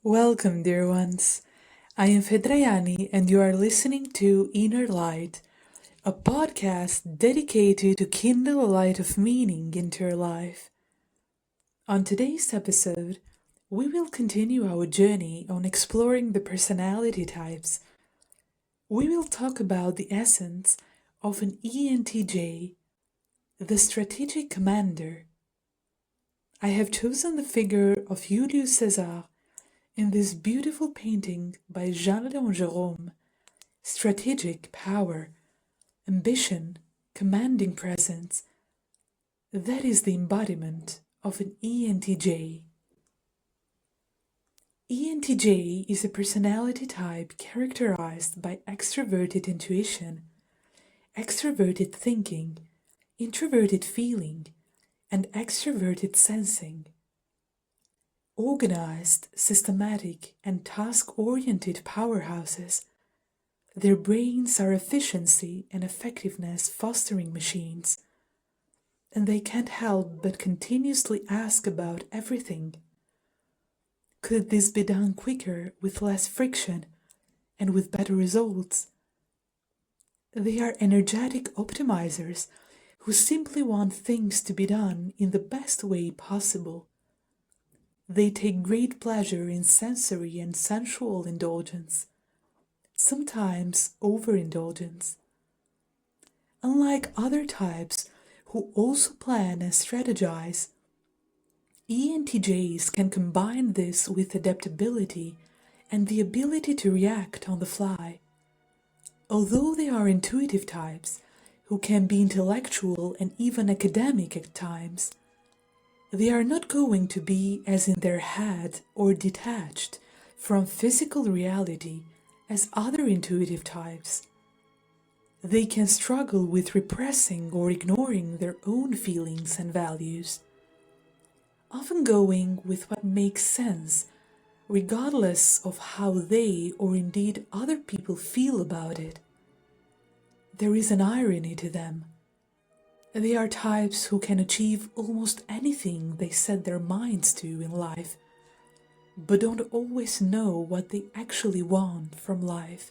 Welcome, dear ones. I am Fedrajani, and you are listening to Inner Light, a podcast dedicated to kindle a light of meaning into your life. On today's episode, we will continue our journey on exploring the personality types. We will talk about the essence of an ENTJ, the strategic commander. I have chosen the figure of Julius Caesar in this beautiful painting by Jean-Léon Gérôme, strategic power, ambition, commanding presence. That is the embodiment of an ENTJ. ENTJ is a personality type characterized by extroverted intuition, extraverted thinking, introverted feeling, and extraverted sensing. Organized, systematic, and task-oriented powerhouses. Their brains are efficiency and effectiveness fostering machines, and they can't help but continuously ask about everything. Could this be done quicker, with less friction, and with better results? They are energetic optimizers who simply want things to be done in the best way possible. They take great pleasure in sensory and sensual indulgence, sometimes overindulgence. Unlike other types who also plan and strategize, ENTJs can combine this with adaptability and the ability to react on the fly. Although they are intuitive types who can be intellectual and even academic at times, they are not going to be as in their head or detached from physical reality as other intuitive types. They can struggle with repressing or ignoring their own feelings and values, often going with what makes sense, regardless of how they or indeed other people feel about it. There is an irony to them. They are types who can achieve almost anything they set their minds to in life, but don't always know what they actually want from life.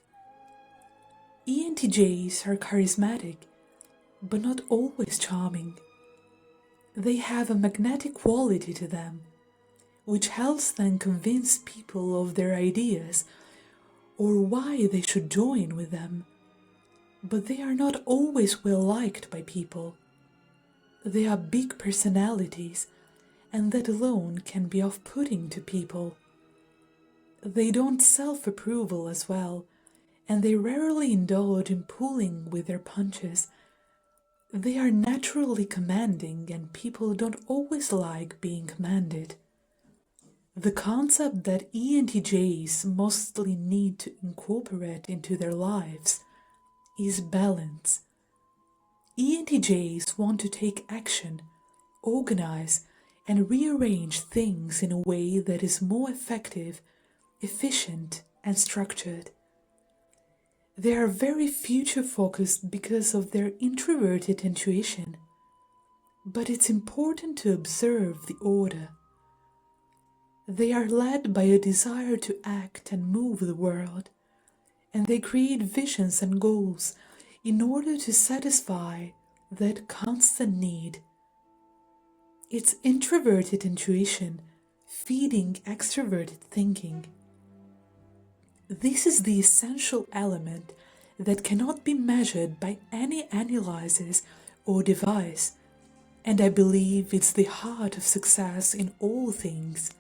ENTJs are charismatic, but not always charming. They have a magnetic quality to them, which helps them convince people of their ideas or why they should join with them, but they are not always well liked by people. They are big personalities, and that alone can be off-putting to people. They don't self-approval as well, and they rarely indulge in pulling with their punches. They are naturally commanding, and people don't always like being commanded. The concept that ENTJs mostly need to incorporate into their lives is balance. ENTJs want to take action, organize, and rearrange things in a way that is more effective, efficient, and structured. They are very future-focused because of their introverted intuition, but it's important to observe the order. They are led by a desire to act and move the world, and they create visions and goals in order to satisfy that constant need. It's introverted intuition feeding extraverted thinking. This is the essential element that cannot be measured by any analysis or device, and I believe it's the heart of success in all things.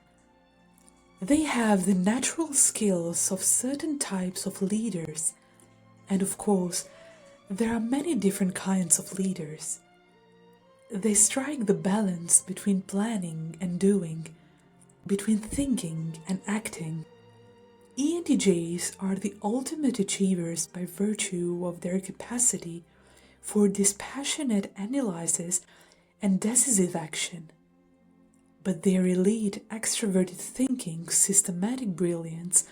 They have the natural skills of certain types of leaders, and of course, there are many different kinds of leaders. They strike the balance between planning and doing, between thinking and acting. ENTJs are the ultimate achievers by virtue of their capacity for dispassionate analysis and decisive action. But their elite extraverted thinking systematic brilliance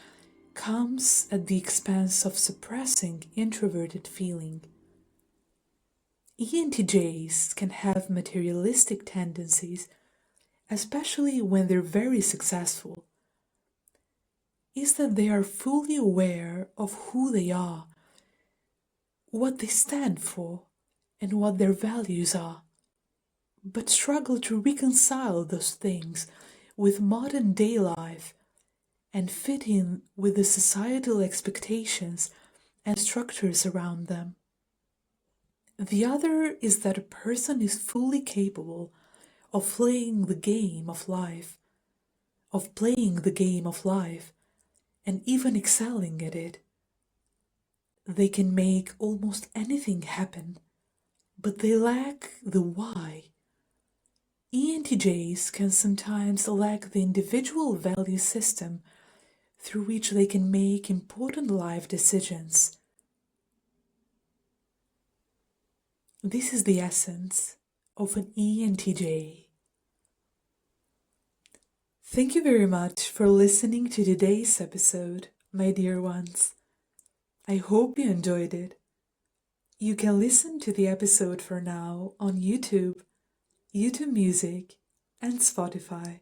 comes at the expense of suppressing introverted feeling. ENTJs can have materialistic tendencies, especially when they're very successful. is that they are fully aware of who they are, what they stand for, and what their values are, but struggle to reconcile those things with modern day life and fit in with the societal expectations and structures around them. The other is that a person is fully capable of playing the game of life, and even excelling at it. They can make almost anything happen, but they lack the why. ENTJs can sometimes lack the individual value system through which they can make important life decisions. This is the essence of an ENTJ. Thank you very much for listening to today's episode, my dear ones. I hope you enjoyed it. You can listen to the episode for now on YouTube, YouTube Music, and Spotify.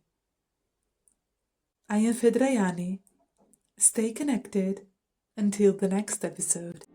I am Fedrajani. Stay connected until the next episode.